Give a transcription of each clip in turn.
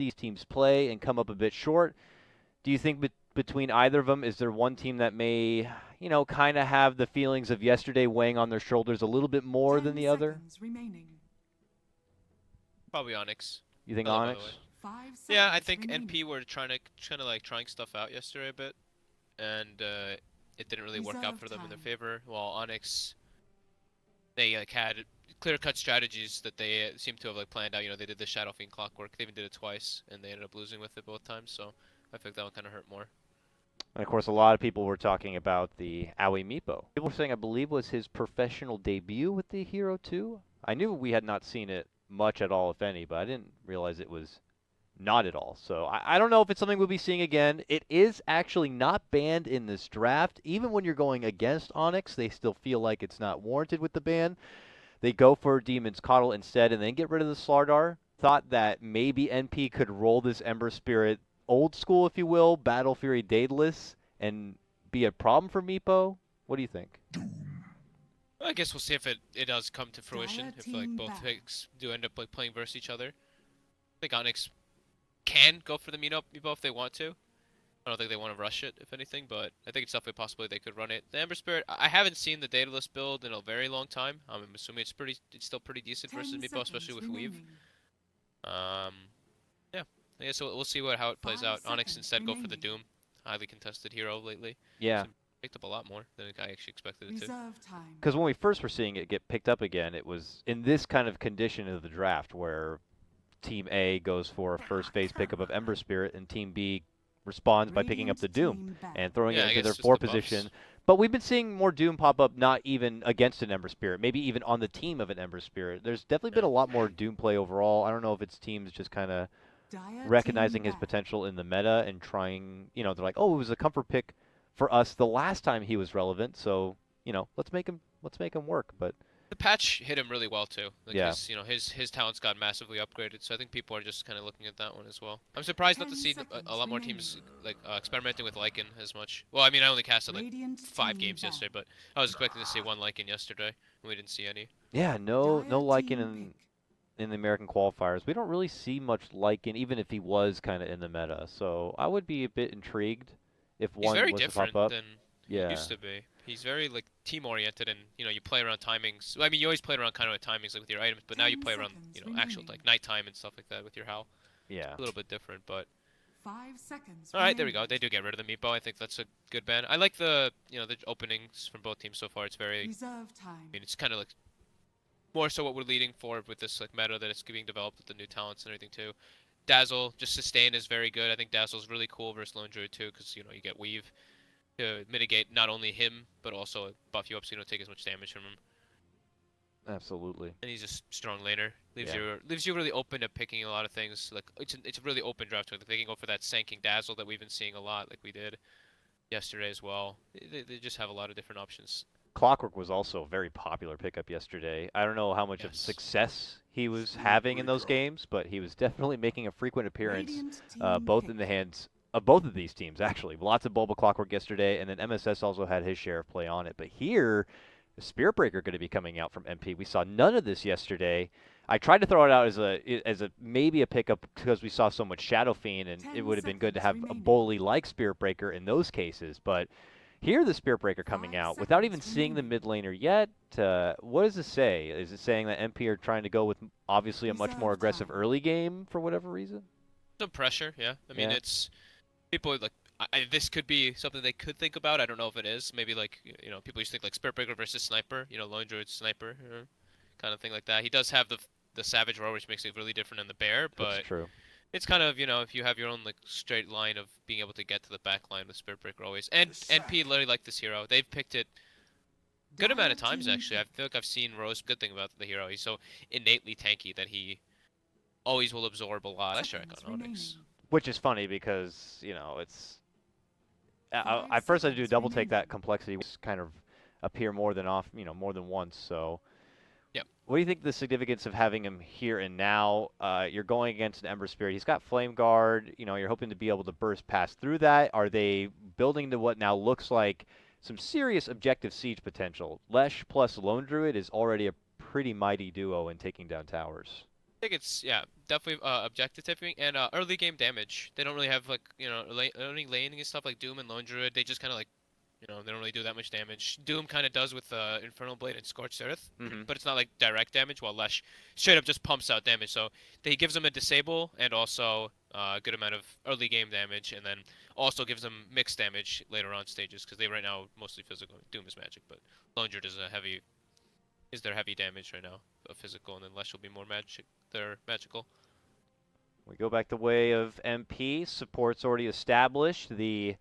these teams play and come up a bit short. Do you think between either of them, is there one team that may, kind of have the feelings of yesterday weighing on their shoulders a little bit more than 10 the other? seconds remaining. Probably Onyx. You think Hello, by the way. Onyx? 5 Yeah, I seconds think NP remaining. were trying to like trying stuff out yesterday a bit, and it didn't really work out Reserve for them in their time. favor. While Onyx, they like had clear-cut strategies that they seem to have like planned out. You know, they did the Shadow Fiend clockwork. They even did it twice, and they ended up losing with it both times. So I think that one kind of hurt more. And of course, a lot of people were talking about the Aoi Meepo. People were saying, I believe, was his professional debut with the Hero 2. I knew we had not seen it much at all, if any, but I didn't realize it was not at all. So I don't know if it's something we'll be seeing again. It is actually not banned in this draft. Even when you're going against Onyx, they still feel like it's not warranted with the ban. They go for Demon's Coddle instead and then get rid of the Slardar. Thought that maybe NP could roll this Ember Spirit old school, if you will, Battle Fury Daedalus, and be a problem for Meepo. What do you think? I guess we'll see if it does come to fruition. Dire If like team both battle. picks do end up like playing versus each other. I think Onyx can go for the meetup if they want to. I don't think they want to rush it, if anything, but I think it's definitely possible they could run it. The Ember Spirit, I haven't seen the Daedalus build in a very long time. I'm assuming it's still pretty decent versus 10 Meepo, especially seconds with Weave. remaining. Um, yeah, I guess we'll see how it plays 5 out. Onyx seconds instead go for the remaining. Doom, highly contested hero lately. Yeah, Seems picked up a lot more than I actually expected it to. Reserve time. because when we first were seeing it get picked up again, it was in this kind of condition of the draft where Team A goes for a first phase pickup of Ember Spirit, and Team B responds by picking up Radiant the Doom team battle. and throwing it Yeah, I into their guess just 4 the buffs. position. But we've been seeing more Doom pop up not even against an Ember Spirit, maybe even on the team of an Ember Spirit. There's definitely been Yeah. a lot more Doom play overall. I don't know if it's teams just kind of Dire team recognizing his battle. potential in the meta and trying, they're like, oh, it was a comfort pick for us the last time he was relevant, so, let's make him work. But The patch hit him really well too. Like yeah, his talents got massively upgraded. So I think people are just kind of looking at that one as well. I'm surprised not to 10 see a seconds lot more remaining. teams like experimenting with Lycan as much. Well, I mean, I only casted like Radiant 5 games battle. yesterday, but I was expecting to see one Lycan yesterday, and we didn't see any. yeah, no Dire Lycan team pick. in the American qualifiers. We don't really see much Lycan, even if he was kind of in the meta. So I would be a bit intrigued if He's one very was to pop different up. than he Yeah, used to be. He's very like team oriented, and you play around timings. Well, I mean, you always play around kind of with timings like with your items, but now you 10 play around seconds actual remaining. like nighttime and stuff like that with your Howl. yeah. A little bit different, but 5 seconds all right, there we remaining. go. They do get rid of the meatball. I think that's a good ban. I like the openings from both teams so far. It's very, Reserve I time. mean, it's kind of like more so what we're leading for with this like meta that it's being developed with the new talents and everything too. Dazzle, just sustain is very good. I think Dazzle's really cool versus Lone Druid too, because you get Weave to mitigate not only him but also buff you up so you don't take as much damage from him. Absolutely. And he's a strong laner. Leaves Yeah. you really open to picking a lot of things. Like it's a really open draft. Like they can go for that Sanking Dazzle that we've been seeing a lot, like we did yesterday as well. They just have a lot of different options. Clockwork was also a very popular pickup yesterday. I don't know how much of Yes. success he was Spirit having in those breaker. games, but he was definitely making a frequent appearance, Radiant team both pick. in the hands of both of these teams, actually. Lots of Bulba Clockwork yesterday, and then MSS also had his share of play on it. But here, the Spirit Breaker going to be coming out from MP. We saw none of this yesterday. I tried to throw it out as a maybe a pickup because we saw so much Shadow Fiend, and it 10 would have been good to seconds have a remaining. bully like Spirit Breaker in those cases. But here, the Spirit Breaker coming 5 out without even seconds seeing the remaining. mid laner yet. What does it say? Is it saying that MP are trying to go with obviously a much more Reserve aggressive time. early game for whatever reason? Some pressure, yeah. I mean, Yeah. it's people like this could be something they could think about. I don't know if it is. Maybe like people used to think like Spirit Breaker versus Sniper. Lone Druid Sniper, kind of thing like that. He does have the Savage Roar, which makes it really different than the Bear, That's but true. it's kind of if you have your own like straight line of being able to get to the back line with Spirit Breaker always. And The NP sack. literally like this hero. They've picked it good amount Dire of times team actually. I pick. feel like I've seen Rose good thing about the hero. He's so innately tanky that he always will absorb a lot. Last year I Seconds got Onyx. remaining. Which is funny because, it's. 5 I first had to do seconds double take remaining. that complexity kind of appear more than more than once. So, Yep. what do you think the significance of having him here and now? You're going against an Ember Spirit. He's got Flame Guard. You're hoping to be able to burst past through that. Are they building to what now looks like some serious objective siege potential? Lesh plus Lone Druid is already a pretty mighty duo in taking down towers. think it's yeah, definitely objective typing and early game damage. They don't really have like early laning and stuff like Doom and Lone Druid. They just kind of like they don't really do that much damage. Doom kind of does with Infernal Blade and Scorched Earth, Hmm. but it's not like direct damage. While Lesh straight up just pumps out damage. So he gives them a disable and also a good amount of early game damage, and then also gives them mixed damage later on stages because they right now mostly physical. Doom is magic, but Lone Druid is their heavy damage right now, physical, and then Lesh will be more magic. They're magical. We go back the way of MP. Support's already established. The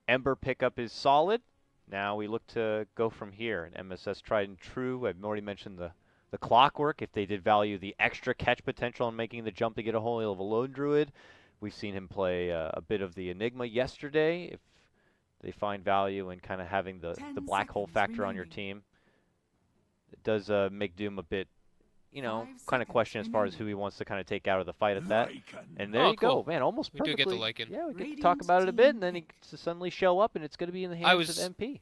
Ember pickup is solid. Now we look to go from here. And MSS tried and true. I've already mentioned the clockwork. If they did value the extra catch potential on making the jump to get a holy level Lone Druid, we've seen him play a bit of the Enigma yesterday. If they find value in kind of having the black hole factor on your team, it does make Doom a bit kind of question as far as who he wants to kind of take out of the fight at that. And there Oh, you cool. go, man, almost We do get the perfectly. Lycan. Yeah, we get to talk about it a bit, and then he gets to suddenly show up, and it's going to be in the I hands of was MP.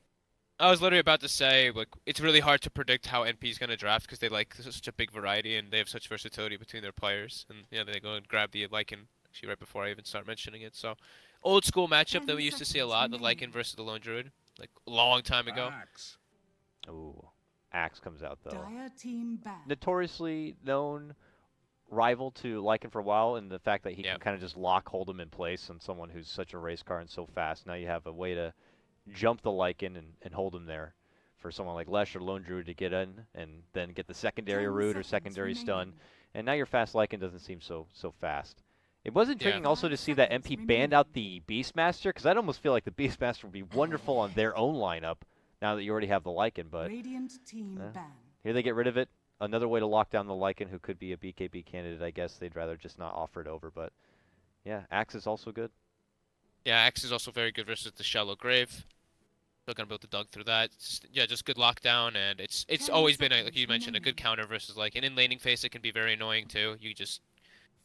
I was literally about to say, like, it's really hard to predict how NP's gonna draft because they like such a big variety and they have such versatility between their players. And yeah, they go and grab the Lycan actually right before I even start mentioning it. So, old school matchup that we used to see a lot, the Lycan versus the Lone Druid, like a long time ago. Ooh, Axe comes out though. Dire team ban. Notoriously known rival to Lycan for a while, and the fact that he Yeah. can kind of just hold him in place on someone who's such a race car and so fast. Now you have a way to jump the Lycan and hold him there for someone like Lesh or Lone Druid to get in and then get the secondary 10 root or seconds secondary stun. remaining. And now your fast Lycan doesn't seem so fast. It was Yeah. intriguing also to 5 see that seconds MP banned remaining. out the Beastmaster, because I'd almost feel like the Beastmaster would be wonderful on their own lineup now that you already have the Lycan, but Radiant team eh, ban. here they get rid of it. Another way to lock down the Lycan, who could be a BKB candidate, I guess. They'd rather just not offer it over, but yeah, Axe is also good. Yeah, Axe is also very good versus the Shallow Grave. Still gonna be able to dug through that. Yeah, just good lockdown, and it's 10 always been, like seconds you mentioned, a good remaining. counter versus like, and in laning phase it can be very annoying too. You just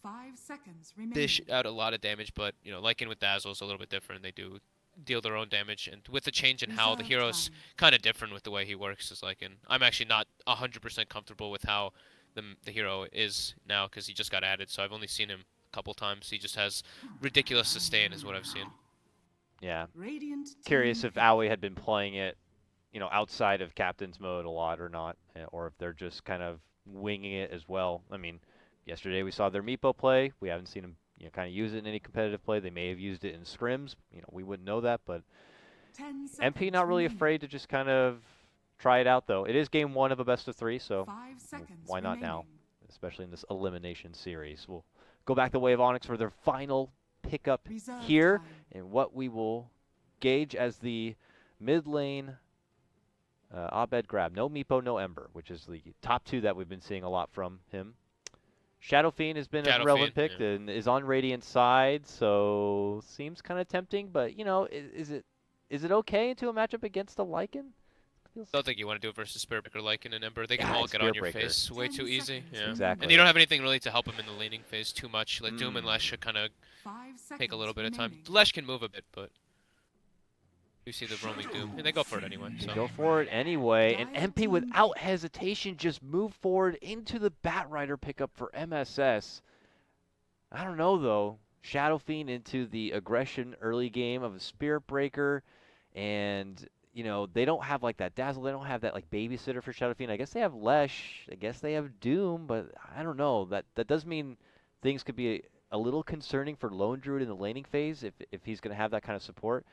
5 seconds remaining. dish out a lot of damage, but Lycan with Dazzle is a little bit different. They do deal their own damage, and with the change in how the Reserve hero's time. kind of different with the way he works is Lycan. I'm actually not 100% comfortable with how the hero is now because he just got added, so I've only seen him a couple times. He just has ridiculous sustain, is what I've seen. Yeah. Radiant Curious team if pick. Aoi had been playing it, outside of captain's mode a lot or not, or if they're just kind of winging it as well. I mean, yesterday we saw their Meepo play. We haven't seen them, kind of use it in any competitive play. They may have used it in scrims. We wouldn't know that, but 10 MP seconds not really remaining. afraid to just kind of try it out though. It is game one of a best of three, so 5 seconds why not now? remaining. Especially in this elimination series. We'll go back the way of Onyx for their final pickup Reserve here, time. and what we will gauge as the mid lane Abed grab. No Meepo, no Ember, which is the top two that we've been seeing a lot from him. Shadow Fiend has been a Shadow relevant Fiend, pick yeah. and is on Radiant's side, so seems kind of tempting. But is it okay into a matchup against a Lycan? Feels Don't think you want to do it versus Spiritbreaker, Lycan, and Ember. They can yeah, all it's get on your Spearbreaker. face way 10 too easy. seconds Yeah. Exactly. And you don't have anything really to help him in the laning phase too much. Like Doom and Mm. Lesh should kind of 5 seconds take a little bit of time. remaining. Lesh can move a bit, but you see the roaming Doom, and they go for it anyway. They So go for it anyway, and Dire MP team without hesitation just moved forward into the Batrider pickup for MSS. I don't know though. Shadow Fiend into the aggression early game of a Spirit Breaker, and they don't have like that Dazzle. They don't have that like babysitter for Shadow Fiend. I guess they have Lesh. I guess they have Doom, but I don't know. That does mean things could be a little concerning for Lone Druid in the laning phase if he's going to have that kind of support.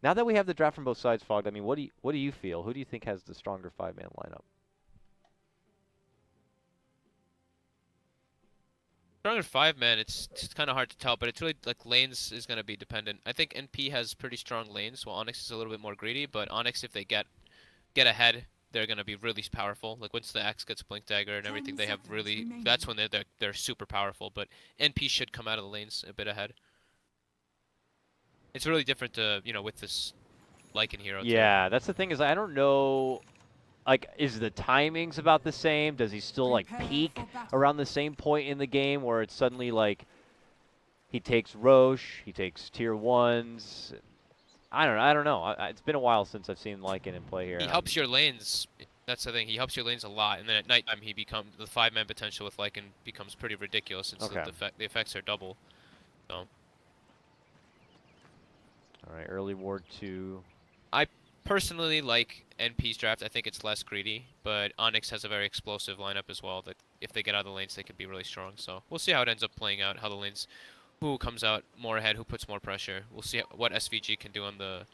Now that we have the draft from both sides, Fogged, I mean, what do you feel? Who do you think has the stronger five-man lineup? stronger 5 man, it's kind of hard to tell, but it's really like lanes is gonna be dependent. I think NP has pretty strong lanes, while Onyx is a little bit more greedy. But Onyx, if they get ahead, they're gonna be really powerful. Like once the Axe gets Blink Dagger and 10 everything, they have seconds really. remaining. That's when they're super powerful. But NP should come out of the lanes a bit ahead. It's really different to with this Lycan hero too. Yeah, that's the thing is I don't know. Like, is the timings about the same? Does he still like Prepare peak for battle. around the same point in the game where it's suddenly like he takes Roche, he takes tier ones? I don't know. It's been a while since I've seen Lycan in play here. He helps your lanes That's the thing. He helps your lanes a lot, and then at nighttime he becomes the 5-man potential with Lycan becomes pretty ridiculous since Okay. the effects are double. So All right, early ward 2. I personally like NP's draft. I think it's less greedy, but Onyx has a very explosive lineup as well. That if they get out of the lanes, they could be really strong. So we'll see how it ends up playing out. How the lanes, who comes out more ahead, who puts more pressure. We'll see what SVG can do on the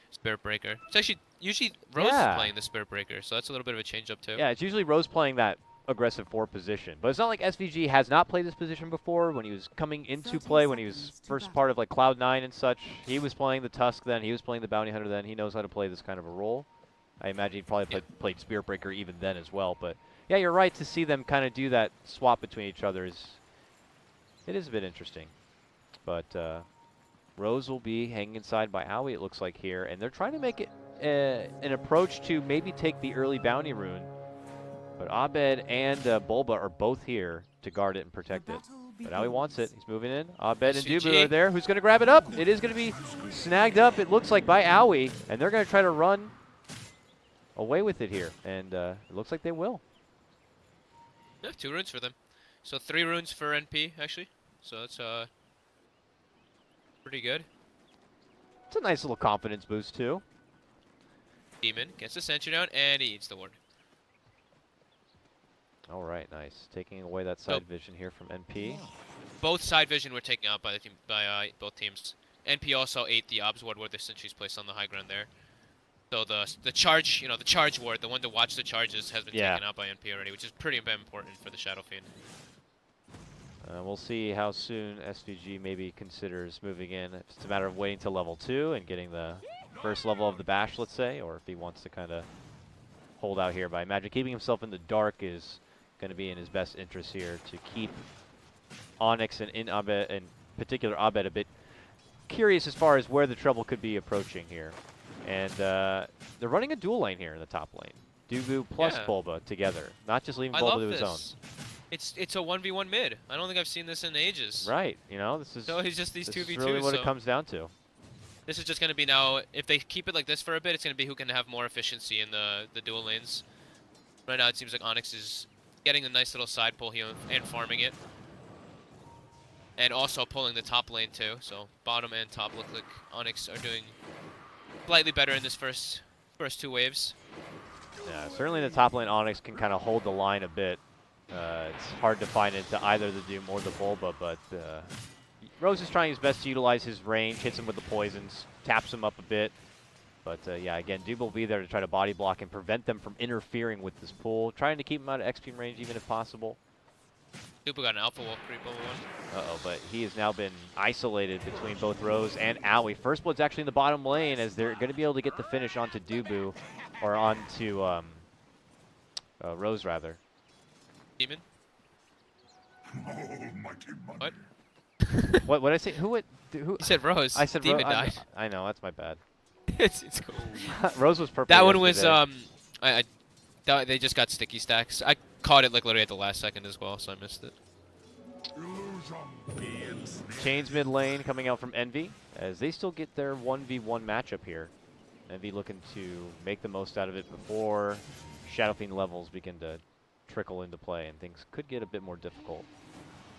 Spirit Breaker. It's actually usually Rose is Yeah. playing the Spirit Breaker, so that's a little bit of a change up too. Yeah, it's usually Rose playing that aggressive 4 position. But it's not like SVG has not played this position before. When he was coming into 30 play, when he was seconds to first battle. part of like Cloud9 and such, he was playing the Tusk then, he was playing the Bounty Hunter then. He knows how to play this kind of a role. I imagine he probably Yeah. played Spirit Breaker even then as well. But yeah, you're right to see them kind of do that swap between each other. It is a bit interesting. But Rose will be hanging inside by Aoi, it looks like here. And they're trying to make it an approach to maybe take the early Bounty Rune. But Abed and Bulba are both here to guard it and protect it. But Aoi wants it. He's moving in. Abed and SVG. Dubu are there. Who's going to grab it up? It is going to be snagged up, it looks like, by Aoi. And they're going to try to run away with it here. And it looks like they will. Yeah, 2 runes for them. So 3 runes for NP actually. So that's pretty good. It's a nice little confidence boost, too. Demon gets the sentry down and he eats the ward. All right, nice. Taking away that side vision here from NP. Both side vision were taken out by the team by both teams. NP also ate the obs ward where the sentry's placed on the high ground there. So the charge, the charge ward, the one to watch the charges, has been taken out by NP already, which is pretty important for the Shadow Fiend. We'll see how soon SVG maybe considers moving in. If it's a matter of waiting till level 2 and getting the first level of the bash, let's say, or if he wants to kind of hold out here. But I imagine keeping himself in the dark is going to be in his best interest here to keep Onyx and in Abed, in particular Abed, a bit curious as far as where the trouble could be approaching here. And they're running a dual lane here in the top lane. Dugu plus Bulba together, not just leaving Bulba to his own. It's a 1v1 mid. I don't think I've seen this in ages. Right, this is so he's just these 2v2s. This is really what it comes down to. This is just going to be now, if they keep it like this for a bit, it's going to be who can have more efficiency in the dual lanes. Right now it seems like Onyx is getting a nice little side pull here and farming it. And also pulling the top lane too, so bottom and top look like Onyx are doing slightly better in this first 2 waves. Yeah, certainly the top lane Onyx can kind of hold the line a bit. It's hard to find into either the Doom or the Bulba, but Rose is trying his best to utilize his range, hits him with the poisons, taps him up a bit. But yeah, again, Doom will be there to try to body block and prevent them from interfering with this pool, trying to keep him out of XP range even if possible. Dubu got an alpha wall creep over 1. Uh-oh, but he has now been isolated between both Rose and Aoi. First Blood's actually in the bottom lane as they're going to be able to get the finish onto Dubu, or onto Rose, rather. Demon? What? What did I say? Who? You said Rose. I said Demon Rose. died. I know, that's my bad. it's cool. Rose was purple. That one was yesterday. they just got sticky stacks. I caught it like literally at the last second as well, so I missed it. Chains mid lane coming out from Envy as they still get their 1v1 matchup here. Envy looking to make the most out of it before Shadow Fiend levels begin to trickle into play and things could get a bit more difficult.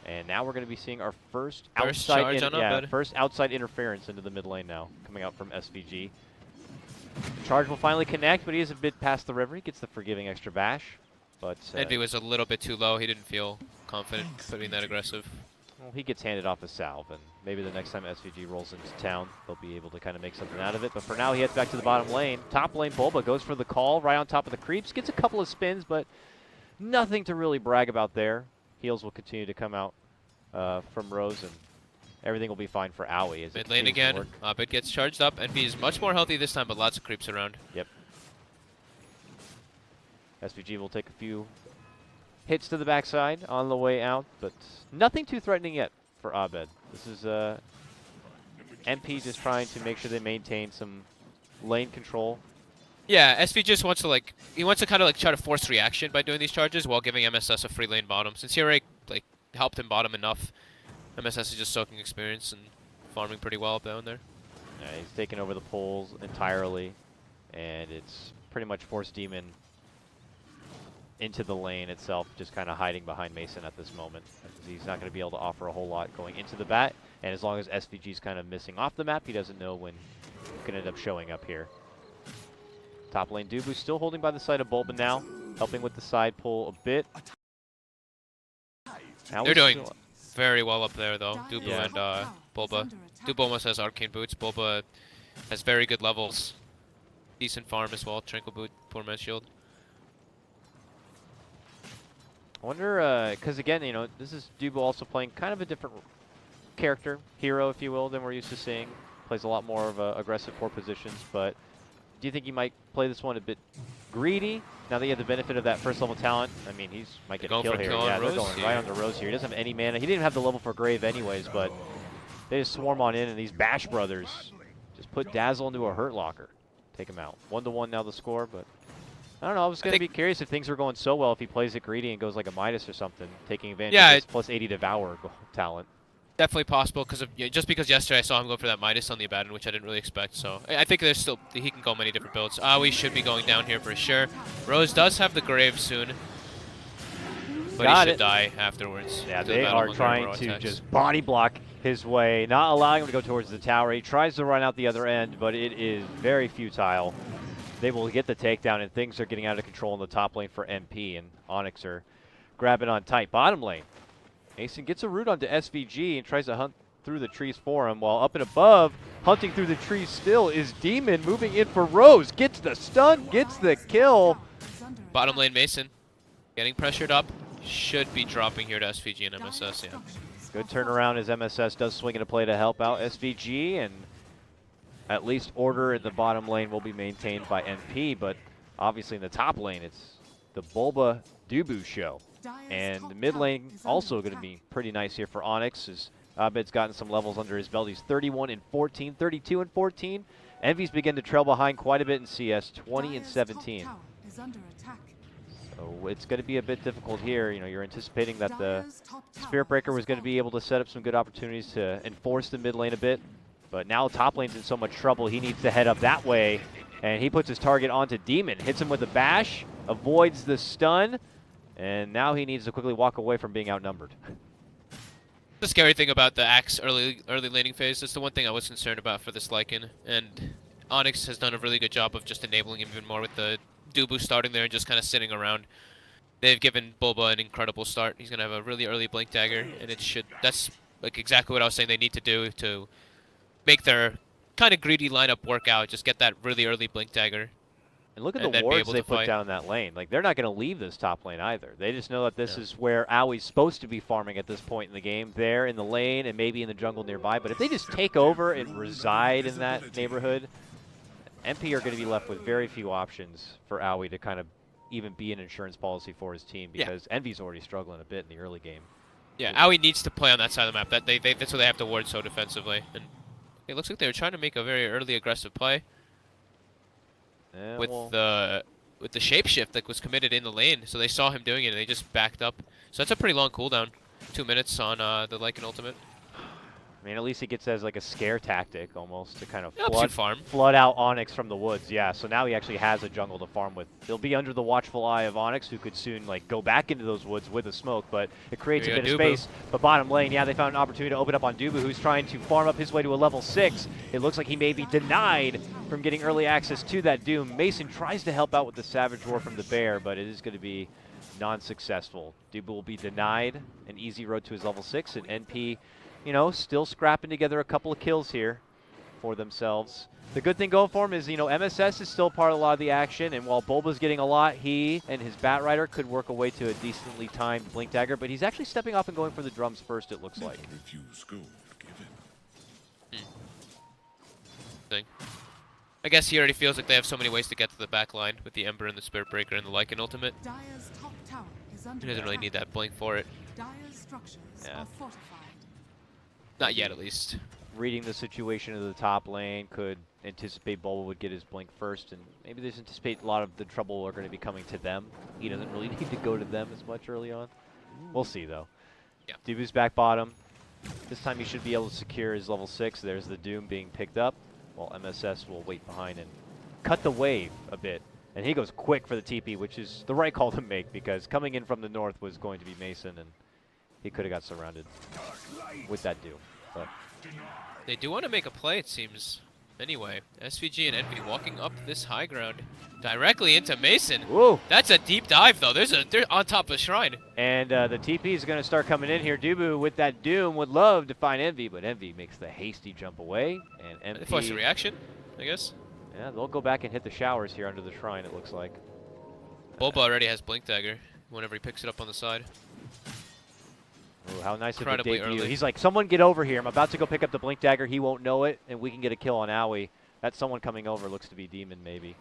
And now we're going to be seeing our first outside interference into the mid lane now, coming out from SVG. The charge will finally connect, but he is a bit past the river. He gets the forgiving extra bash. But Envy was a little bit too low. He didn't feel confident putting that aggressive. Well, he gets handed off a salve, and maybe the next time SVG rolls into town, they'll be able to kind of make something out of it. But for now, he heads back to the bottom lane. Top lane, Bulba goes for the call right on top of the creeps. Gets a couple of spins, but nothing to really brag about there. Heals will continue to come out from Rose, and everything will be fine for Aoi. As Mid lane again. Abed gets charged up. Envy is much more healthy this time, but lots of creeps around. Yep. SVG will take a few hits to the backside on the way out, but nothing too threatening yet for Abed. This is MP just trying to make sure they maintain some lane control. Yeah, SV just wants to he wants to kind of try to force reaction by doing these charges while giving MSS a free lane bottom. Since he already helped him bottom enough, MSS is just soaking experience and farming pretty well up down there. Yeah, he's taken over the poles entirely, and it's pretty much forced Demon into the lane itself, just kind of hiding behind Mason at this moment. He's not going to be able to offer a whole lot going into the bat, and as long as SVG's kind of missing off the map, he doesn't know when he can end up showing up here. Top lane Dubu still holding by the side of Bulba now, helping with the side pull a bit. They're doing very well up there though, Dire's Dubu Yeah. and top tower is Bulba. under attack. Dubu almost has arcane boots. Bulba has very good levels. Decent farm as well. Tranquil boot, poor man's shield. I wonder, because again, you know, this is Dubu also playing kind of a different character, hero, if you will, than we're used to seeing. Plays a lot more of aggressive core positions, but do you think he might play this one a bit greedy? Now that you have the benefit of that first level talent, I mean, he's might get a Going kill for a here. kill on Yeah, they're Rose going here. right on the Rose here. He doesn't have any mana. He didn't even have the level for Grave anyways, but they just swarm on in, and these Bash brothers just put Dazzle into a hurt locker. Take him out. 1-1 now the score, but I don't know. I was going to be curious if things were going so well if he plays it greedy and goes like a Midas or something, taking advantage of his plus 80 Devour talent. Definitely possible because of just because yesterday I saw him go for that Midas on the Abaddon, which I didn't really expect. So I think there's still he can go many different builds. We should be going down here for sure. Rose does have the Grave soon, but Got he it. should die afterwards. Yeah, to the they Battle are Hunger trying Row to attacks. just body block his way, not allowing him to go towards the tower. He tries to run out the other end, but it is very futile. They will get the takedown, and things are getting out of control in the top lane for MP, and Onyx are grabbing on tight. Bottom lane, Mason gets a root onto SVG and tries to hunt through the trees for him, while up and above, hunting through the trees still, is Demon moving in for Rose. Gets the stun, gets the kill. Bottom lane Mason getting pressured up. Should be dropping here to SVG and MSS. Yeah. Good turnaround as MSS does swing into play to help out SVG, and at least order in the bottom lane will be maintained by NP, but obviously in the top lane, it's the Bulba Dubu show. And the mid lane also going to be pretty nice here for Onyx, as Abed's gotten some levels under his belt. He's 31 and 14, 32 and 14. Envy's begin to trail behind quite a bit in CS, 20 and 17. So it's going to be a bit difficult here. You know, you're anticipating that the Spirit Breaker was going to be able to set up some good opportunities to enforce the mid lane a bit. But now top lane's in so much trouble, he needs to head up that way. And he puts his target onto Demon, hits him with a bash, avoids the stun, and now he needs to quickly walk away from being outnumbered. The scary thing about the Axe early laning phase is the one thing I was concerned about for this Lycan, and Onyx has done a really good job of just enabling him even more with the Dubu starting there and just kind of sitting around. They've given Bulba an incredible start. He's going to have a really early Blink Dagger, and that's like exactly what I was saying they need to do to make their kind of greedy lineup work out. Just get that really early Blink Dagger. And look at And the then be wards able they to put fight. down that lane. Like, they're not going to leave this top lane either. They just know that this is where Aui's supposed to be farming at this point in the game. There in the lane and maybe in the jungle nearby. But if they just take over and reside in that neighborhood, MP are going to be left with very few options for Aui to kind of even be an insurance policy for his team, because Envy's already struggling a bit in the early game. Yeah, Aui needs to play on that side of the map. That's what they have to ward so defensively. And it looks like they were trying to make a very early aggressive play with the shapeshift that was committed in the lane. So they saw him doing it and they just backed up. So that's a pretty long cooldown. 2 minutes on the Lycan ultimate. I mean, at least he gets as like a scare tactic almost to kind of Helps you farm. flood out Onyx from the woods. Yeah, so now he actually has a jungle to farm with. He'll be under the watchful eye of Onyx, who could soon like go back into those woods with a smoke, but it creates a bit of space. But bottom lane, yeah, they found an opportunity to open up on Dubu, who's trying to farm up his way to a level 6. It looks like he may be denied from getting early access to that Doom. Mason tries to help out with the Savage Roar from the Bear, but it is going to be non-successful. Dubu will be denied an easy road to his level 6, and NP, you know, still scrapping together a couple of kills here for themselves. The good thing going for him is, you know, MSS is still part of a lot of the action, and while Bulba's getting a lot, he and his Bat Rider could work away to a decently timed Blink Dagger, but he's actually stepping off and going for the drums first, it looks like. I guess he already feels like they have so many ways to get to the back line with the Ember and the Spirit Breaker and the Lycan ultimate. Dire's top tower is under He doesn't really need that blink for it. Dire's structures Yeah. are fortified. Not yet, at least. Reading the situation of the top lane, could anticipate Bulba would get his blink first, and maybe they anticipate a lot of the trouble are going to be coming to them. He doesn't really need to go to them as much early on. We'll see, though. Yeah. Dubu's back bottom. This time he should be able to secure his level 6. There's the Doom being picked up, while MSS will wait behind and cut the wave a bit And he goes quick for the TP, which is the right call to make because coming in from the north was going to be Mason, and he could have got surrounded with that Doom. But They do want to make a play, it seems. Anyway, SVG and Envy walking up this high ground directly into Mason. whoa! That's a deep dive, though. They're on top of a shrine. And the TP is going to start coming in here. Dubu with that Doom would love to find Envy, but Envy makes the hasty jump away. And They force a MP, reaction, I guess. yeah, they'll go back and hit the showers here under the shrine, it looks like. Bulba already has Blink Dagger whenever he picks it up on the side. Ooh, how nice of a Incredibly debut. early. He's like, someone get over here. I'm about to go pick up the Blink Dagger. He won't know it, and we can get a kill on Owie. That someone coming over looks to be Demon, maybe.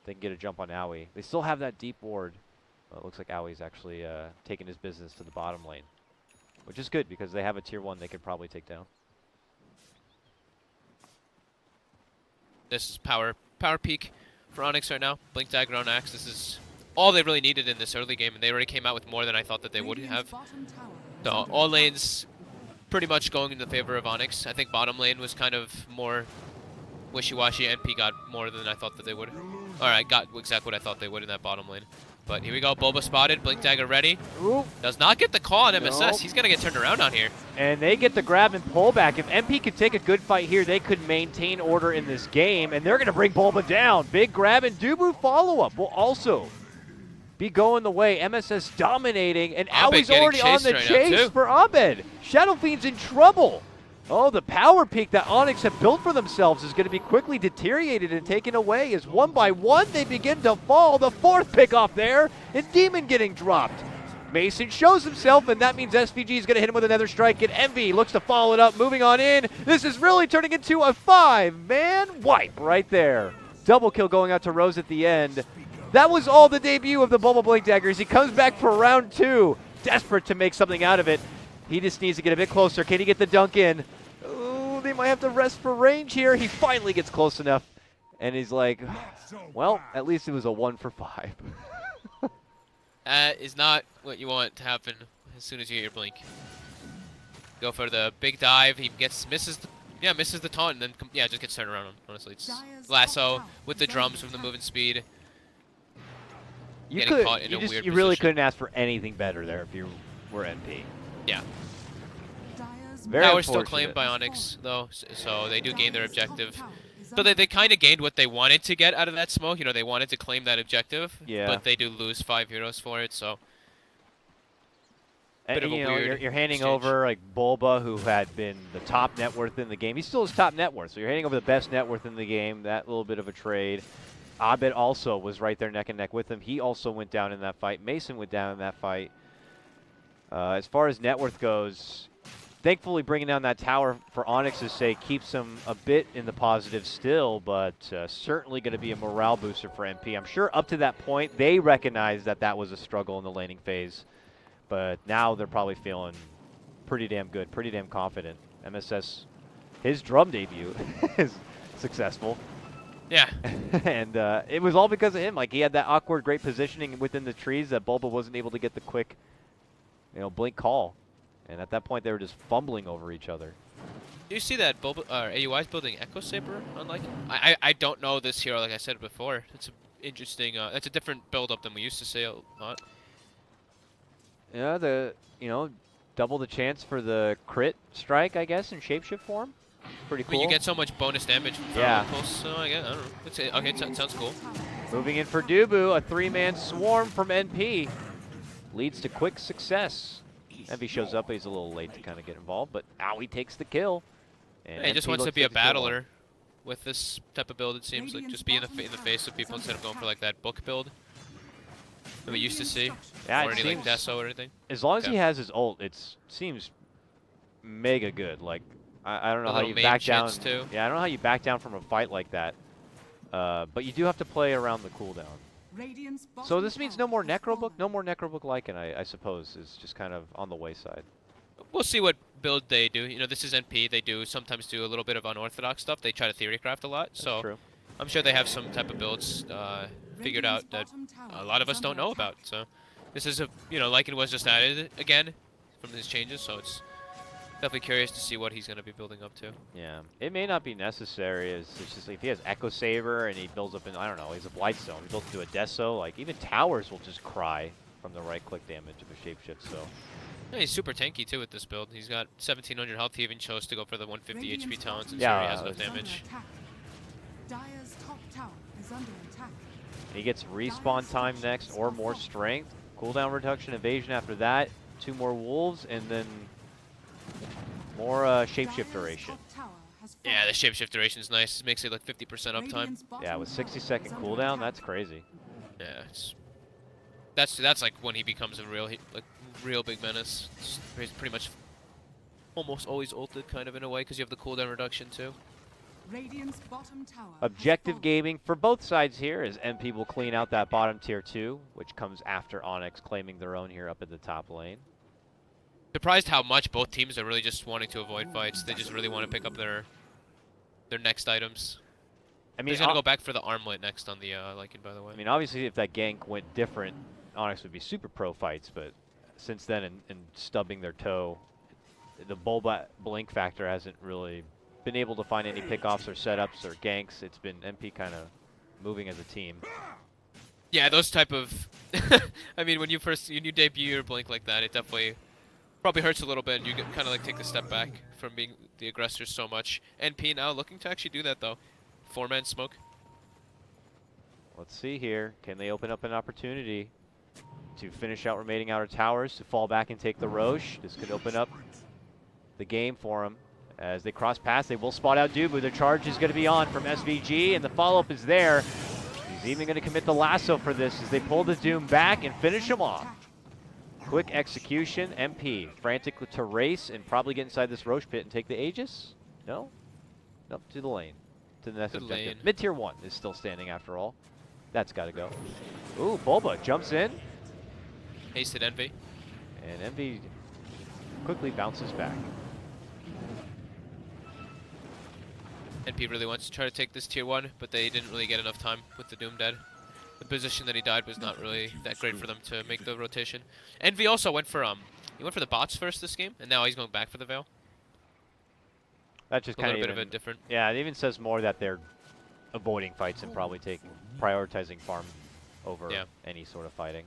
They can get a jump on Owie. They still have that deep ward. Well, it looks like Owie's actually taking his business to the bottom lane, which is good because they have a tier 1 they could probably take down. This is power peak for Onyx right now. Blink Dagger on Axe. This is all they really needed in this early game, and they already came out with more than I thought that they would have. So all lanes pretty much going in the favor of Onyx. I think bottom lane was kind of more wishy-washy. NP got more than I thought that they would. Alright, got exactly what I thought they would in that bottom lane. But here we go, Bulba spotted, Blink Dagger ready. Ooh. Does not get the call on MSS. Nope. He's gonna get turned around out here. And they get the grab and pull back. If MP could take a good fight here, they could maintain order in this game, and they're going to bring Bulba down. Big grab and Dubu follow-up will also be going the way. MSS dominating, and Abed Owie's getting already on chased the right now, chase too. for Abed. Shadow Fiend's in trouble. Oh, the power peak that Onyx have built for themselves is going to be quickly deteriorated and taken away as one by one they begin to fall. The 4th pick off there, and Demon getting dropped. Mason shows himself, and that means SVG is going to hit him with another strike, and Envy looks to follow it up, moving on in. This is really turning into a 5-man wipe right there. Double kill going out to Rose at the end. That was all the debut of the Bulba Blink Daggers. He comes back for round 2, desperate to make something out of it. He just needs to get a bit closer. Can he get the dunk in? Ooh, they might have to rest for range here. He finally gets close enough, and he's like, well, at least it was a 1 for 5. That is not what you want to happen as soon as you get your blink. Go for the big dive. He misses the taunt, and then just gets turned around. Honestly, it's lasso with the drums from the moving speed. You Getting caught in a weird you really position. couldn't ask for anything better there if you were NP. Yeah. Very Power's still unfortunate. claimed by Onyx, though, so they do gain their objective. So they kind of gained what they wanted to get out of that smoke. You know, they wanted to claim that objective, Yeah. but they do lose 5 heroes for it, so... And, Bit of a you know, weird you're handing exchange. over like Bulba, who had been the top net worth in the game. He's still his top net worth, so you're handing over the best net worth in the game. That little bit of a trade. Abed also was right there neck and neck with him. He also went down in that fight. Mason went down in that fight. As far as net worth goes, thankfully bringing down that tower for Onyx's sake keeps him a bit in the positive still, but certainly going to be a morale booster for MP. I'm sure up to that point they recognized that that was a struggle in the laning phase, but now they're probably feeling pretty damn good, pretty damn confident. MSS, his drum debut is successful. Yeah. And it was all because of him. Like, he had that awkward, great positioning within the trees that Bulba wasn't able to get the quick, blink call. And at that point, they were just fumbling over each other. Do you see that Bulba, AUI is building Echo Saber on like? I don't know this hero, like I said before. It's interesting. That's a different build-up than we used to see a lot. Yeah, double the chance for the crit strike, I guess, in shapeshift form. Pretty I cool. mean, you get so much bonus damage from Yeah. Pulse, so I guess, I don't know. Okay, it sounds cool. Moving in for Dubu, a 3-man swarm from NP. Leads to quick success. Envy shows up, but he's a little late to kind of get involved, but Owie takes the kill. And Yeah, he just NP wants to looks be a get the kill on. battler with this type of build, it seems. Like, just be in the face of people instead of going for like that book build that we used to see. Yeah, or it any like seems- Deso or anything. As long as Okay. he has his ult, it seems mega good. Like, I don't know The how little you main back down. chins, too. Yeah, I don't know how you back down from a fight like that. But you do have to play around the cooldown. So this means no more Necrobook? No more Necrobook Lycan, I suppose, is just kind of on the wayside. We'll see what build they do. You know, this is NP. They do sometimes do a little bit of unorthodox stuff. They try to theorycraft a lot. That's So true. I'm sure they have some type of builds figured out that a lot of us don't know about. So this is Lycan was just added again from these changes. So it's Definitely curious to see what he's going to be building up to. Yeah, it may not be necessary. It's just like if he has Echo Saber and he builds up in, I don't know, he's a Blightstone. He builds into a Deso. Like even towers will just cry from the right click damage of a shapeshift. So Yeah, he's super tanky too with this build. He's got 1700 health. He even chose to go for the 150 HP Radiant's talents and bottom he Yeah, has tower enough is under damage. attack. Dire's top tower is under attack. he gets respawn time next or more strength, cooldown reduction, evasion after that, 2 more wolves, and then more shapeshift duration. Yeah, the shapeshift duration is nice. It makes it like 50% uptime. Yeah, with 60-second cooldown, that's crazy. Yeah, that's like when he becomes a real big menace. He's pretty much almost always ulted kind of in a way because you have the cooldown reduction too. Radiant's bottom tower Objective gaming for both sides here as MP will clean out that bottom tier 2, which comes after Onyx claiming their own here up at the top lane. Surprised how much both teams are really just wanting to avoid fights. They just really want to pick up their next items. I mean, He's gonna go back for the armlet next on the Lycan, by the way. I mean, obviously, if that gank went different, Onyx would be super pro fights. But since then, and stubbing their toe, the Bulba blink factor hasn't really been able to find any pickoffs or setups or ganks. It's been MP kind of moving as a team. Yeah, those type of. I mean, when you debut your blink like that, it definitely probably hurts a little bit, and you kind of like take a step back from being the aggressor so much. NP now looking to actually do that though. 4-man smoke. Let's see here. Can they open up an opportunity to finish out remaining outer towers, to fall back and take the Roche? This could open up the game for them. As they cross paths, they will spot out Dubu. The charge is going to be on from SVG, and the follow-up is there. He's even going to commit the lasso for this as they pull the Doom back and finish him off. Quick execution. MP frantic to race and probably get inside this Roche pit and take the Aegis. No? Nope, to the lane. To the next objective. Mid-tier 1 is still standing after all. That's got to go. Ooh, Bulba jumps in. Hasted Envy. And Envy quickly bounces back. NP really wants to try to take this tier 1, but they didn't really get enough time with the Doom dead. The position that he died was not really that great for them to make the rotation. Envy also went for the bots first this game, and now he's going back for the Veil. That's just kind a little bit of a different. Yeah, it even says more that they're avoiding fights and probably prioritizing farm over any sort of fighting.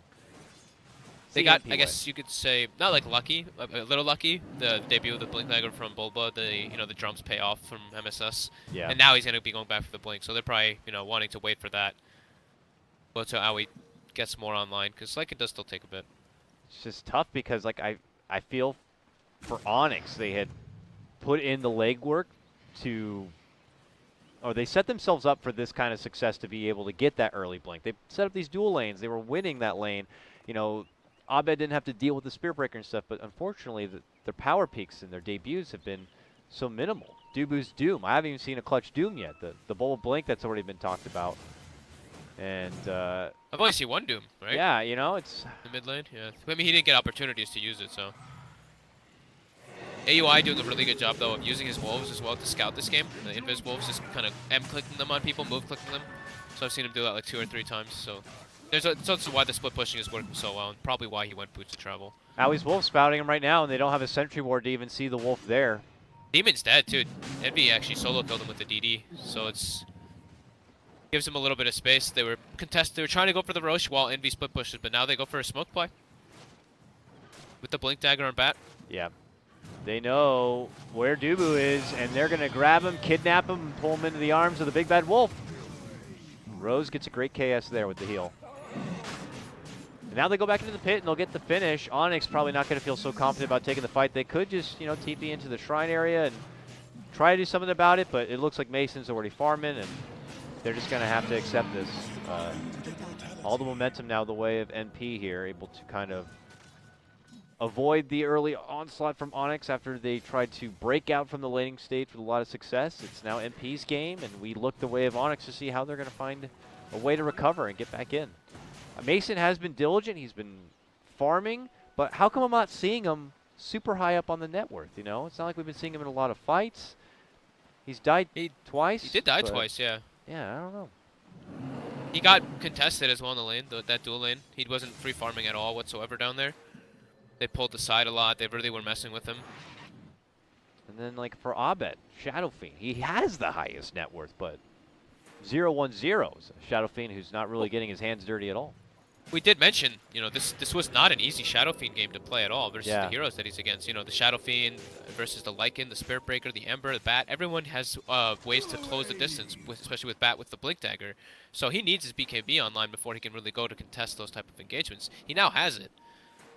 They got, I guess you could say, not like lucky, a little lucky. The debut of the Blink Dagger from Bulba, the drums pay off from MSS. Yeah. And now he's gonna be going back for the Blink, so they're probably wanting to wait for that. But until Aoi gets more online, because like it does still take a bit. It's just tough because like I feel for Onyx they had put in the legwork or they set themselves up for this kind of success to be able to get that early blink. They set up these dual lanes. They were winning that lane. Abed didn't have to deal with the Spear Breaker and stuff, but unfortunately their power peaks and their debuts have been so minimal. Dubu's Doom. I haven't even seen a clutch Doom yet. The Bowl of Blink that's already been talked about. And I've only seen one Doom, right? Yeah, it's the mid lane. Yeah, I mean he didn't get opportunities to use it, so. AUI doing a really good job though of using his wolves as well to scout this game. The invis wolves, just kind of clicking them on people, move clicking them. So I've seen him do that like 2 or 3 times. So that's why the split pushing is working so well, and probably why he went boots to travel. Aui's wolf spouting him right now, and they don't have a sentry ward to even see the wolf there. Demon's dead too. Envy actually solo killed him with the DD, so it's gives him a little bit of space. They were trying to go for the Roche while Envy split pushes, but now they go for a smoke play with the Blink Dagger on bat. Yeah. They know where Dubu is, and they're going to grab him, kidnap him, and pull him into the arms of the big bad wolf. Rose gets a great KS there with the heal. And now they go back into the pit, and they'll get the finish. Onyx probably not going to feel so confident about taking the fight. They could just, TP into the shrine area and try to do something about it, but it looks like Mason's already farming, and they're just going to have to accept this. All the momentum now the way of NP here, able to kind of avoid the early onslaught from Onyx after they tried to break out from the laning stage with a lot of success. It's now NP's game, and we look the way of Onyx to see how they're going to find a way to recover and get back in. Mason has been diligent. He's been farming, but how come I'm not seeing him super high up on the net worth, It's not like we've been seeing him in a lot of fights. He's died twice. He did die twice, yeah. Yeah, I don't know. He got contested as well in the lane, that dual lane. He wasn't free farming at all whatsoever down there. They pulled the side a lot. They really were messing with him. And then, like, for Abed, Shadow Fiend, he has the highest net worth, but 0-1-0s. Shadow Fiend who's not really getting his hands dirty at all. We did mention, you know, this was not an easy Shadow Fiend game to play at all versus the heroes that he's against. You know, the Shadow Fiend versus the Lycan, the Spirit Breaker, the Ember, the Bat. Everyone has ways to close the distance, especially with Bat with the Blink Dagger. So he needs his BKB online before he can really go to contest those type of engagements. He now has it.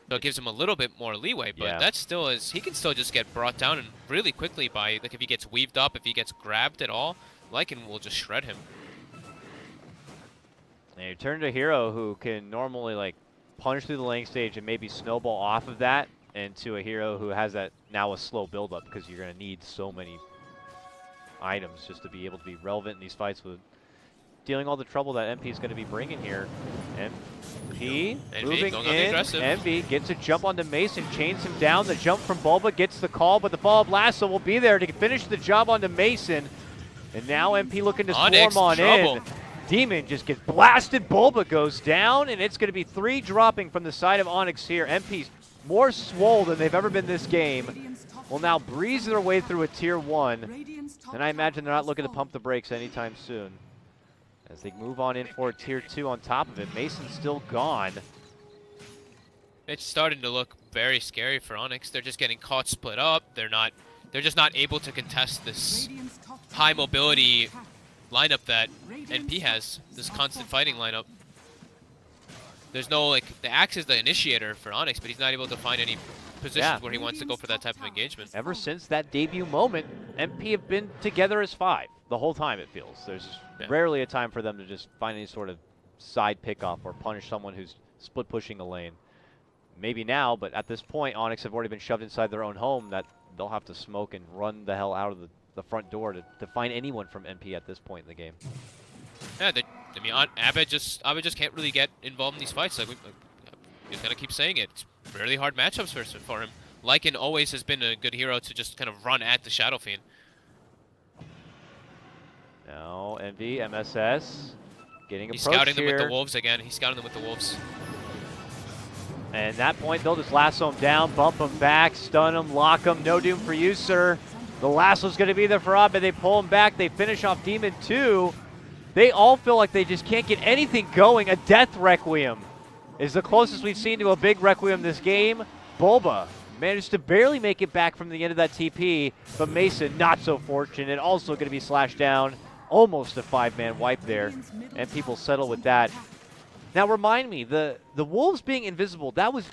So it gives him a little bit more leeway, but that still is, he can still just get brought down and really quickly by, like, if he gets weaved up, if he gets grabbed at all, Lycan will just shred him. And you turn to a hero who can normally, like, punch through the lane stage and maybe snowball off of that into a hero who has that now a slow build-up because you're going to need so many items just to be able to be relevant in these fights with dealing all the trouble that MP is going to be bringing here. MP moving in. Envy gets a jump onto Mason, chains him down. The jump from Bulba gets the call, but the follow-up lasso will be there to finish the job onto Mason. And now MP looking to swarm on in. Demon just gets blasted. Bulba goes down, and it's going to be 3 dropping from the side of Onyx here. MP's more swole than they've ever been this game. Will now breeze their way through a tier 1. And I imagine they're not looking to pump the brakes anytime soon. As they move on in for a tier 2 on top of it. Mason's still gone. It's starting to look very scary for Onyx. They're just getting caught split up. They're just not able to contest this high mobility lineup that NP has, this constant fighting lineup. There's no, like, the Axe is the initiator for Onyx, but he's not able to find any positions where he wants to go for that type of engagement. Ever since that debut moment, MP have been together as 5 the whole time, it feels. There's rarely a time for them to just find any sort of side pickoff or punish someone who's split pushing the lane. Maybe now, but at this point, Onyx have already been shoved inside their own home that they'll have to smoke and run the hell out of the front door to find anyone from MP at this point in the game. Yeah, I mean, Abed just can't really get involved in these fights. Like, he's gonna keep saying it. It's really hard matchups for him. Lycan always has been a good hero to just kind of run at the Shadow Fiend. Now Envy, MSS, getting approached. He's scouting them with the Wolves again. He's scouting them with the Wolves. And at that point, they'll just lasso him down, bump him back, stun him, lock him. No doom for you, sir. The lasso's going to be there for Abed. They pull him back. They finish off Demon 2. They all feel like they just can't get anything going. A Death Requiem is the closest we've seen to a big Requiem this game. Bulba managed to barely make it back from the end of that TP, but Mason not so fortunate. Also going to be slashed down. Almost a 5-man wipe there, and people settle with that. Now remind me, the Wolves being invisible, that was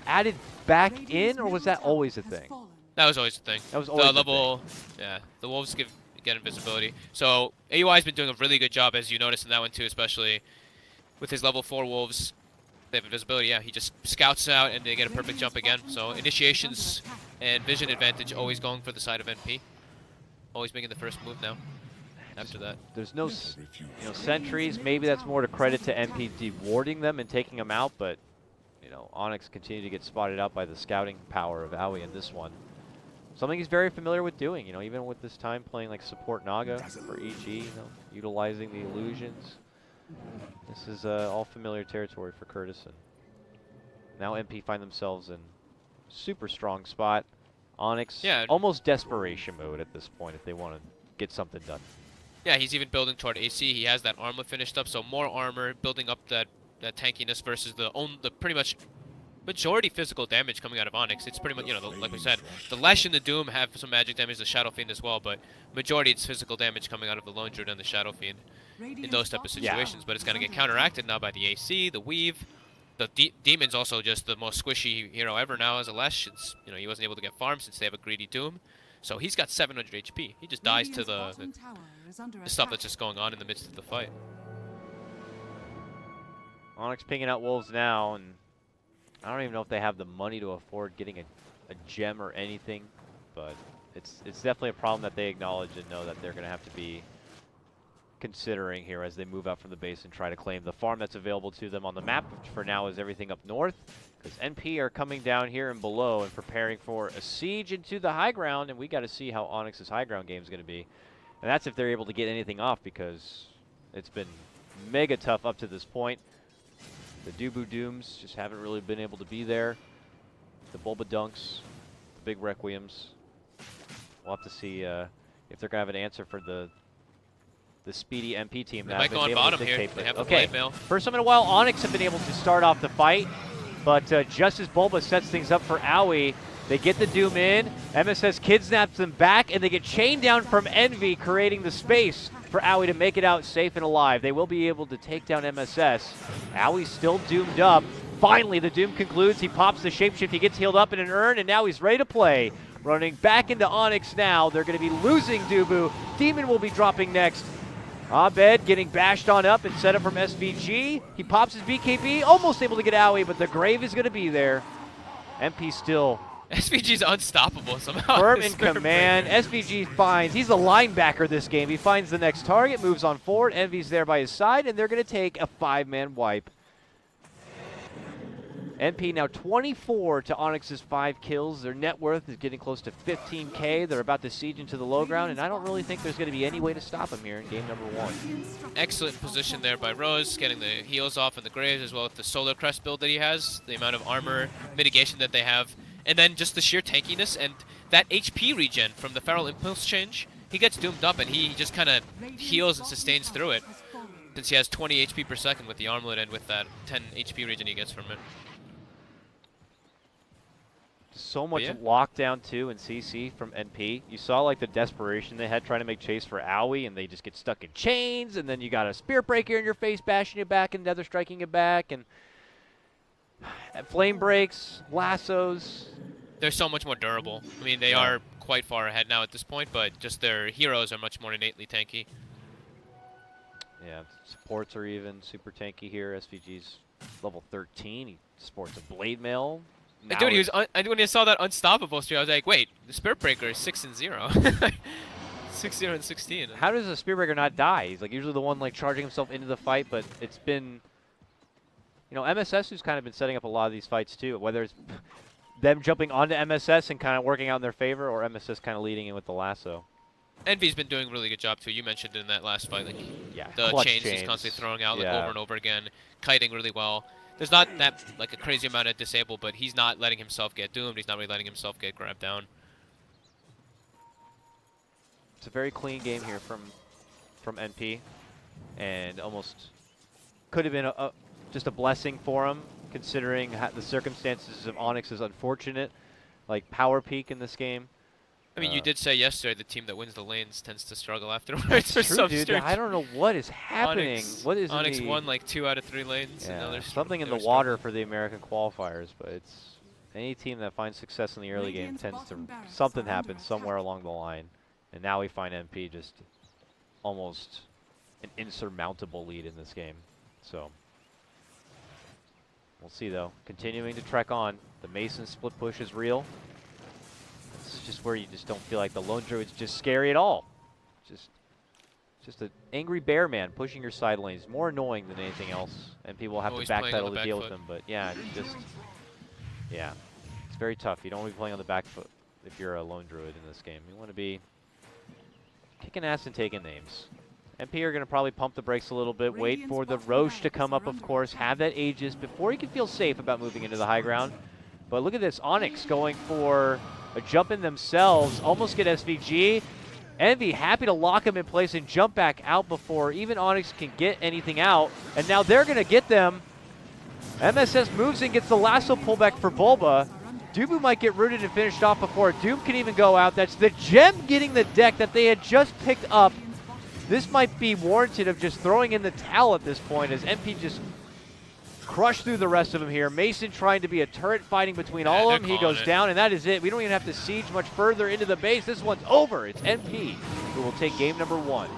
added back in, or was that always a thing? That was always the thing. That was always the level, yeah. The Wolves get invisibility. So AUI's been doing a really good job, as you noticed in that one too, especially with his level 4 Wolves. They have invisibility. Yeah, he just scouts out and they get a perfect jump again. So initiations and vision advantage always going for the side of NP. Always making the first move now. After that, there's no sentries. Maybe that's more to credit to MP dewarding them and taking them out, but Onyx continue to get spotted out by the scouting power of Aoi in this one. Something he's very familiar with doing, even with this time playing like support Naga for EG, utilizing the illusions. This is all familiar territory for Curtis. And now MP find themselves in super strong spot. Onyx, almost desperation mode at this point if they want to get something done. Yeah, he's even building toward AC. He has that armor finished up, so more armor, building up that tankiness versus the pretty much majority physical damage coming out of Onyx. It's pretty much, like we said, the Lesh and the Doom have some magic damage, the Shadow Fiend as well, but majority it's physical damage coming out of the Lone Druid and the Shadow Fiend in those type of situations. But it's going to get counteracted now by the AC, the Weave. The Demon's also just the most squishy hero ever now as a Lesh. It's, he wasn't able to get farmed since they have a greedy Doom. So he's got 700 HP. He just dies to the stuff that's just going on in the midst of the fight. Onyx picking out Wolves now, and I don't even know if they have the money to afford getting a gem or anything, but it's definitely a problem that they acknowledge and know that they're going to have to be considering here as they move out from the base and try to claim the farm that's available to them on the map, which for now is everything up north, because NP are coming down here and below and preparing for a siege into the high ground, and we got to see how Onyx's high ground game is going to be. And that's if they're able to get anything off, because it's been mega tough up to this point. The Dubu Dooms just haven't really been able to be there. The Bulba Dunks, the big Requiems. we'll have to see if they're gonna have an answer for the speedy MP team. They that might have go been on able bottom to here. dictate, They but- have the okay. blade mail. First time in a while, Onyx have been able to start off the fight, but just as Bulba sets things up for Owie, they get the Doom in. MSS kidnaps them back, and they get chained down from Envy, creating the space for Owie to make it out safe and alive. They will be able to take down MSS. Owie's still doomed up. Finally, the Doom concludes. He pops the shapeshift. He gets healed up in an urn, and now he's ready to play. Running back into Onyx now. They're going to be losing Dubu. Demon will be dropping next. Abed getting bashed on up and set up from SVG. He pops his BKB, almost able to get Owie, but the grave is going to be there. MP still SVG's unstoppable somehow. firm in command. SVG finds, he's a linebacker this game. He finds the next target, moves on forward. Envy's there by his side, and they're going to take a 5-man wipe. NP now 24 to Onyx's 5 kills. Their net worth is getting close to 15K. They're about to siege into the low ground, and I don't really think there's going to be any way to stop them here in game number 1. Excellent position there by Rose, getting the heals off and the graves, as well as the Solar Crest build that he has, the amount of armor mitigation that they have, and then just the sheer tankiness and that HP regen from the Feral Impulse change. He gets doomed up, and he just kind of heals and sustains through it, since he has 20 HP per second with the armlet and with that 10 HP regen he gets from it. So much yeah. lockdown too in CC from NP. You saw like the desperation they had trying to make chase for Owie, and they just get stuck in chains, and then you got a spear breaker in your face bashing you back and Nether striking you back, and flame breaks, lassos. They're so much more durable. I mean, they are quite far ahead now at this point, but just their heroes are much more innately tanky. Yeah, supports are even super tanky here. SVG's level 13. He sports a blade mail. Now Dude, he was when I saw that unstoppable streak, I was like, wait, the Spirit Breaker is 6-0. 6-0 and 16. How does a Spearbreaker not die? He's like usually the one like charging himself into the fight, but it's been, you know, MSS who's kind of been setting up a lot of these fights too. Whether it's them jumping onto MSS and kind of working out in their favor, or MSS kind of leading in with the lasso. Envy's been doing a really good job too. You mentioned in that last fight, like Yeah, the clutch chains he's constantly throwing out like Yeah. over and over again, kiting really well. There's not that like a crazy amount of disable, but he's not letting himself get doomed. He's not really letting himself get grabbed down. It's a very clean game here from NP, and almost could have been just a blessing for him, considering the circumstances of Onyx's unfortunate like power peak in this game. I mean, you did say yesterday the team that wins the lanes tends to struggle afterwards. That's for true, some dude. strange- I don't know what is happening. Onyx, In Onyx the, won like 2 out of 3 lanes. And now yeah, they're something in they the were water struggling. for the American qualifiers, but it's any team that finds success in the early game Radiant's tends to bottom barracks something are under happens somewhere attack. along the line, and now we find MP just almost an insurmountable lead in this game. So we'll see though. Continuing to trek on. The Mason split push is real. It's just where you just don't feel like the Lone Druid's just scary at all. Just an angry bear man pushing your side lanes. More annoying than anything else, and people will have Always to playing on backpedal the to deal back with foot. them. But yeah, it's just yeah, it's very tough. You don't want to be playing on the back foot if you're a Lone Druid in this game. You want to be kicking ass and taking names. MP are going to probably pump the brakes a little bit, wait for the Roche to come up, of course, have that Aegis before he can feel safe about moving into the high ground. But look at this, Onyx going for a jump in themselves, almost get SVG. Envy happy to lock him in place and jump back out before even Onyx can get anything out. And now they're going to get them. MSS moves and gets the lasso pullback for Bulba. Dubu might get rooted and finished off before Doom can even go out. That's the gem getting the deck that they had just picked up. This might be warranted of just throwing in the towel at this point as MP just crushed through the rest of them here. Mason trying to be a turret fighting between all of them. He goes down, and that is it. We don't even have to siege much further into the base. This one's over. It's MP who will take game number 1.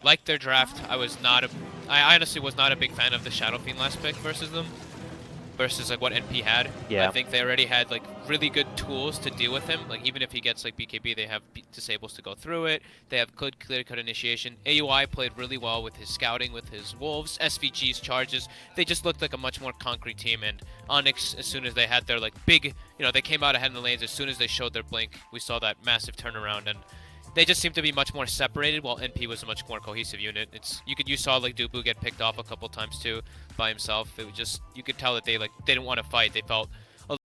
Like their draft, I honestly was not a big fan of the Shadow Fiend last pick versus them. Versus like what NP had. Yeah. I think they already had like really good tools to deal with him. Like even if he gets like BKB, they have disables to go through it. They have good clear-cut initiation. AUI played really well with his scouting, with his wolves, SVG's charges. They just looked like a much more concrete team. And Onyx, as soon as they had their like big, you know, they came out ahead in the lanes. As soon as they showed their blink, we saw that massive turnaround. And they just seemed to be much more separated, while NP was a much more cohesive unit. You saw like Dubu get picked off a couple times too by himself. It was just, you could tell that they didn't want to fight. They felt